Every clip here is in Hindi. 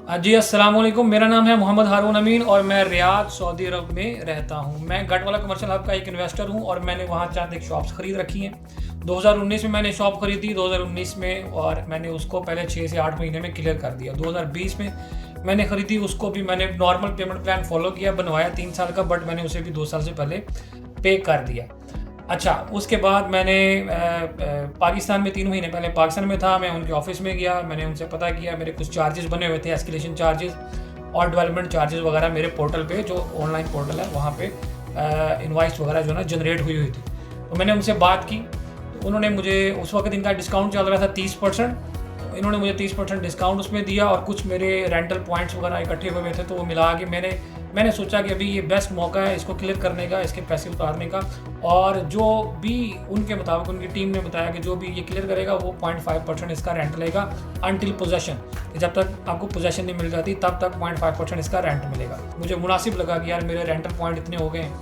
जी अस्सलाम वालेकुम। मेरा नाम है मोहम्मद हारून अमीन और मैं रियाद सऊदी अरब में रहता हूँ। मैं गटवाला कमर्शियल हब का एक इन्वेस्टर हूँ और मैंने वहाँ चंद एक शॉप्स ख़रीद रखी हैं। 2019 में मैंने शॉप ख़रीदी 2019 में, और मैंने उसको पहले 6 से 8 महीने में क्लियर कर दिया। 2020 में मैंने ख़रीदी, उसको भी मैंने नॉर्मल पेमेंट प्लान फॉलो किया, बनवाया 3 साल का, बट मैंने उसे भी 2 साल से पहले पे कर दिया। अच्छा, उसके बाद मैंने पाकिस्तान में 3 महीने पहले पाकिस्तान में था, मैं उनके ऑफिस में गया, मैंने उनसे पता किया, मेरे कुछ चार्जेस बने हुए थे, एस्केलेशन चार्जेस और डेवलपमेंट चार्जेस वगैरह मेरे पोर्टल पे, जो ऑनलाइन पोर्टल है वहाँ पे इनवॉइस वगैरह जो है ना जनरेट हुई थी। तो मैंने उनसे बात की, तो उन्होंने मुझे, उस वक्त इनका डिस्काउंट चल रहा था 30%, तो इन्होंने मुझे 30% डिस्काउंट उसमें दिया और कुछ मेरे रेंटल पॉइंट्स वगैरह इकट्ठे हुए थे, तो वो मिला के मैंने सोचा कि अभी ये बेस्ट मौका है इसको क्लियर करने का, इसके पैसे उतारने का। और जो भी उनके मुताबिक उनकी टीम ने बताया कि जो भी ये क्लियर करेगा वो 0.5% इसका रेंट लेगा अनटिल पोजेशन, जब तक आपको पोजेशन नहीं मिल जाती तब तक 0.5% इसका रेंट मिलेगा। मुझे मुनासिब लगा कि यार मेरे रेंटल पॉइंट इतने हो गए हैं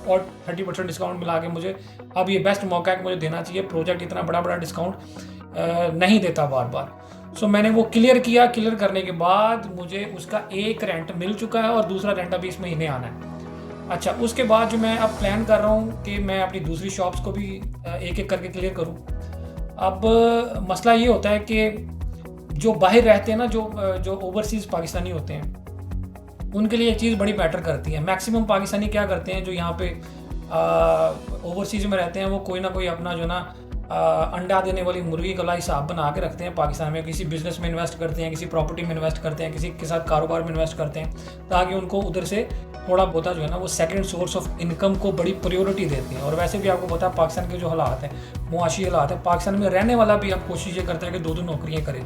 और 30% डिस्काउंट मिला के मुझे अब ये बेस्ट मौका है कि मुझे देना चाहिए। प्रोजेक्ट इतना बड़ा डिस्काउंट नहीं देता बार बार। सो मैंने वो क्लियर किया। क्लियर करने के बाद मुझे उसका एक रेंट मिल चुका है और दूसरा रेंट अभी इस महीने आना है। अच्छा, उसके बाद जो मैं अब प्लान कर रहा हूँ कि मैं अपनी दूसरी शॉप्स को भी एक एक करके क्लियर करूँ। अब मसला ये होता है कि जो बाहर रहते हैं ना, जो ओवरसीज़ पाकिस्तानी होते हैं, उनके लिए एक चीज़ बड़ी मैटर करती है। मैक्सिमम पाकिस्तानी क्या करते हैं, जो यहाँ पे ओवरसीज़ में रहते हैं, वो कोई ना कोई अपना जो ना अंडा देने वाली मुर्गी का हिसाब बना के रखते हैं पाकिस्तान में। किसी बिजनेस में इन्वेस्ट करते हैं, किसी प्रॉपर्टी में इन्वेस्ट करते हैं, किसी के साथ कारोबार में इन्वेस्ट करते हैं, ताकि उनको उधर से थोड़ा बहुत जो है ना वो सेकंड सोर्स ऑफ इनकम को बड़ी प्रायोरिटी देते हैं। और वैसे भी आपको पता है पाकिस्तान के जो हालात हैं, मुआशी हालात है, पाकिस्तान में रहने वाला भी अब कोशिश ये करता है कि 2-2 नौकरियाँ करे।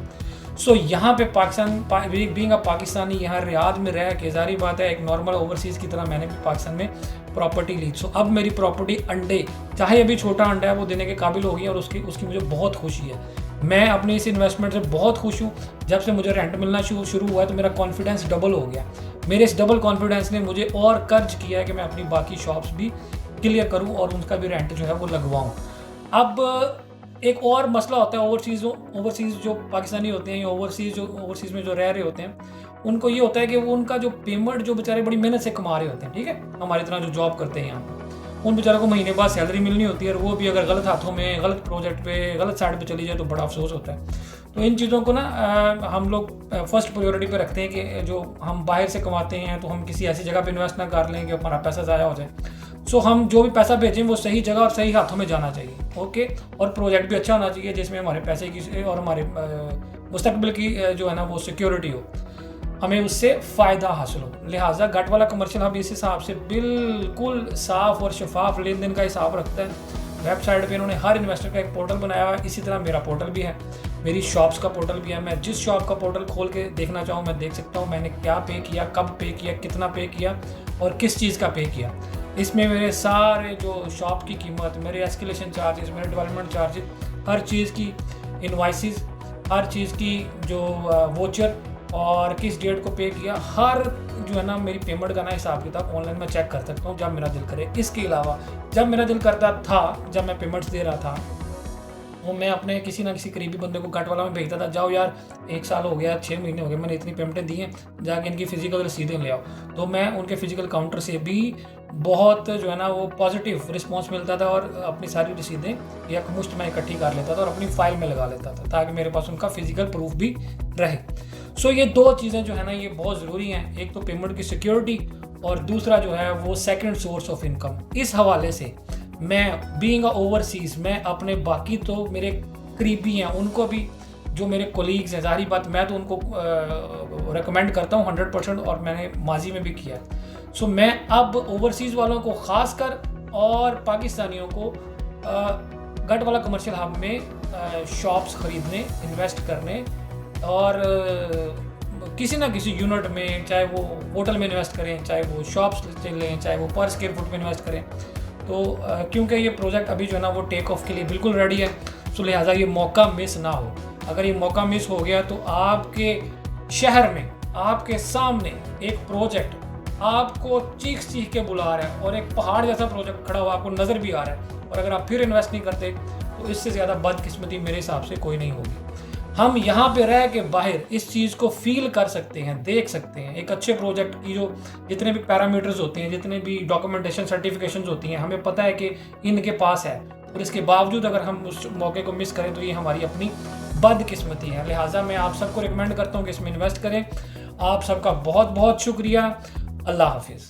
सो यहाँ पे पाकिस्तान बीइंग अ पाकिस्तानी यहाँ रियाद में रह के, ज़ाहिर बात है एक नॉर्मल ओवरसीज़ की तरह मैंने भी पाकिस्तान में प्रॉपर्टी ली। सो अब मेरी प्रॉपर्टी अंडे, चाहे अभी छोटा अंडा है, वो देने के काबिल होगी और उसकी मुझे बहुत खुशी है। मैं अपनी इस इन्वेस्टमेंट से बहुत खुश हूँ। जब से मुझे रेंट मिलना शुरू हुआ है तो मेरा कॉन्फिडेंस डबल हो गया। मेरे इस डबल कॉन्फिडेंस ने मुझे और कर्ज किया है कि मैं अपनी बाकी शॉप्स भी क्लियर करूँ और उनका भी रेंट जो है वो लगवाऊँ। अब एक और मसला होता है, ओवरसीज़ जो पाकिस्तानी होते हैं या ओवरसीज़ में जो रह रहे होते हैं, उनको ये होता है कि वो उनका जो पेमेंट, जो बेचारे बड़ी मेहनत से कमा रहे होते हैं, ठीक है, हमारी तरह जो जॉब करते हैं यहाँ, उन बेचारों को महीने बाद सैलरी मिलनी होती है, और वो भी अगर गलत हाथों में, गलत प्रोजेक्ट पे, गलत साइड पे चली जाए तो बड़ा अफसोस होता है। तो इन चीज़ों को ना हम लोग फर्स्ट प्रायोरिटी पे रखते हैं कि जो हम बाहर से कमाते हैं तो हम किसी ऐसी जगह पे इन्वेस्ट ना कर लें कि हमारा पैसा ज़ाया हो जाए। सो हम जो भी पैसा भेजें वो सही जगह और सही हाथों में जाना चाहिए, ओके। और प्रोजेक्ट भी अच्छा होना चाहिए जिसमें हमारे पैसे की और हमारे मुस्तकबिल की जो है ना वो सिक्योरिटी हो, हमें उससे फ़ायदा हासिल हो। लिहाजा गटवाला कमर्शियल हब इस हिसाब से बिल्कुल साफ़ और शफाफ लेन देन का हिसाब रखता है। वेबसाइट पे इन्होंने हर इन्वेस्टर का एक पोर्टल बनाया हुआ है, इसी तरह मेरा पोर्टल भी है, मेरी शॉप्स का पोर्टल भी है। मैं जिस शॉप का पोर्टल खोल के देखना चाहूँ मैं देख सकता हूँ मैंने क्या पे किया, कब पे किया, कितना पे किया और किस चीज़ का पे किया। इसमें मेरे सारे जो शॉप की कीमत, मेरे एस्केलेशन चार्जेस, मेरे डेवलपमेंट चार्जेस, हर चीज़ की इनवॉइसेस, हर चीज़ की जो वोचर और किस डेट को पे किया, हर जो है ना मेरी पेमेंट का ना हिसाब किताब ऑनलाइन मैं चेक कर सकता हूँ जब मेरा दिल करे। इसके अलावा जब मेरा दिल करता था, जब मैं पेमेंट्स दे रहा था, वो मैं अपने किसी ना किसी करीबी बंदे को गटवाला में भेजता था, जाओ यार 1 साल हो गया, 6 महीने हो गए, मैंने इतनी पेमेंटें दी हैं, जाके इनकी फ़िज़िकल रसीदें ले आओ। तो मैं उनके फ़िज़िकल काउंटर से भी बहुत जो है ना वो पॉजिटिव रिस्पॉन्स मिलता था और अपनी सारी रसीदें एक मुश्त में इकट्ठी कर लेता था और अपनी फ़ाइल में लगा लेता था, ताकि मेरे पास उनका फ़िज़िकल प्रूफ भी रहे। सो ये 2 चीज़ें जो है ना ये बहुत ज़रूरी हैं, एक तो पेमेंट की सिक्योरिटी और दूसरा जो है वो सेकंड सोर्स ऑफ इनकम। इस हवाले से मैं बीइंग अ ओवरसीज़, मैं अपने बाकी तो मेरे करीबी हैं उनको भी, जो मेरे कोलीग्स हैं, ज़ाहिर बात मैं तो उनको रिकमेंड करता हूँ 100% और मैंने माजी में भी किया है। सो मैं अब ओवरसीज़ वालों को ख़ासकर और पाकिस्तानियों को गटवाला कमर्शियल हब में शॉप्स ख़रीदने, इन्वेस्ट करने और किसी ना किसी यूनिट में, चाहे वो होटल में इन्वेस्ट करें, चाहे वो शॉप्स लें, चाहे वो पर स्क्वायर फुट में इन्वेस्ट करें, तो क्योंकि ये प्रोजेक्ट अभी जो है ना वो टेक ऑफ के लिए बिल्कुल रेडी है। सो लिहाजा ये मौका मिस ना हो। अगर ये मौका मिस हो गया तो आपके शहर में, आपके सामने एक प्रोजेक्ट आपको चीख के बुला रहा है और एक पहाड़ जैसा प्रोजेक्ट खड़ा हुआ आपको नज़र भी आ रहा है, और अगर आप फिर इन्वेस्ट नहीं करते तो इससे ज़्यादा बदकिस्मती मेरे हिसाब से कोई नहीं होगी। हम यहाँ पे रह के बाहर इस चीज़ को फील कर सकते हैं, देख सकते हैं। एक अच्छे प्रोजेक्ट की जो जितने भी पैरामीटर्स होते हैं, जितने भी डॉक्यूमेंटेशन सर्टिफिकेशन होती हैं, हमें पता है कि इनके पास है, और इसके बावजूद अगर हम उस मौके को मिस करें तो ये हमारी अपनी बदकिस्मती है। लिहाजा मैं आप सबको रिकमेंड करता हूँ कि इसमें इन्वेस्ट करें। आप सबका बहुत बहुत शुक्रिया। अल्लाह हाफिज़।